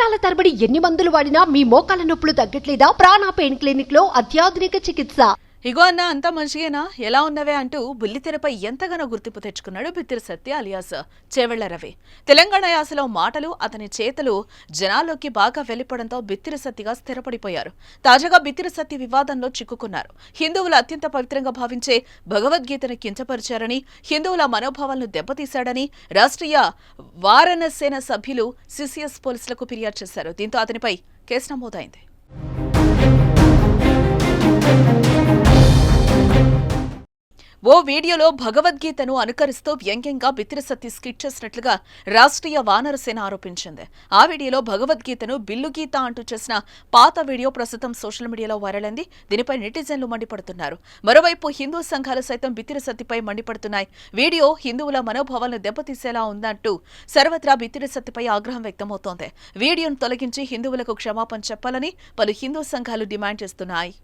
సంవత్సరాల తరబడి ఎన్ని మందులు వాడినా మీ మోకాల నొప్పులు తగ్గట్లేదా? ప్రాణ పెయిన్ క్లినిక్ లో అత్యాధునిక చికిత్స. ఇగో అన్న అంతా మంచిగేనా, ఎలా ఉన్నవే అంటూ బుల్లితెరపై ఎంతగానో గుర్తింపు తెచ్చుకున్నాడు బిత్తిరి సత్య అలియాస్ చేవెళ్ల రవి. తెలంగాణ యాసలో మాటలు, అతని చేతలు జనాల్లోకి బాగా వెళ్లిపోవడంతో బిత్తిరి సత్యగా స్థిరపడిపోయారు. తాజాగా బిత్తిరి సత్య వివాదంలో చిక్కుకున్నారు. హిందువులు అత్యంత పవిత్రంగా భావించే భగవద్గీతను కించపరిచారని, హిందువుల మనోభావాలను దెబ్బతీశాడని రాష్ట్రీయ వారణసేన సభ్యులు సిసిఎస్ పోలీసులకు ఫిర్యాదు చేశారు. దీంతో అతనిపై కేసు నమోదైంది. ఓ వీడియోలో భగవద్గీతను అనుకరిస్తూ వ్యంగ్యంగా బిత్తిరి సత్య స్కిట్ చేసినట్లుగా రాష్ట్రీయ వానరసేన ఆరోపించింది. ఆ వీడియోలో భగవద్గీతను బిల్లుగీత అంటూ చేసిన పాత వీడియో ప్రస్తుతం సోషల్ మీడియాలో వైరల్ అయింది. దీనిపై నెటిజన్లు మండిపడుతున్నారు. మరోవైపు హిందూ సంఘాలు సైతం బిత్తిరి సత్యపై మండిపడుతున్నాయి. వీడియో హిందువుల మనోభావాలను దెబ్బతీసేలా ఉందంటూ సర్వత్రా బిత్తిరి సత్యపై ఆగ్రహం వ్యక్తమవుతోంది. వీడియోను తొలగించి హిందువులకు క్షమాపణ చెప్పాలని పలు హిందూ సంఘాలు డిమాండ్ చేస్తున్నాయి.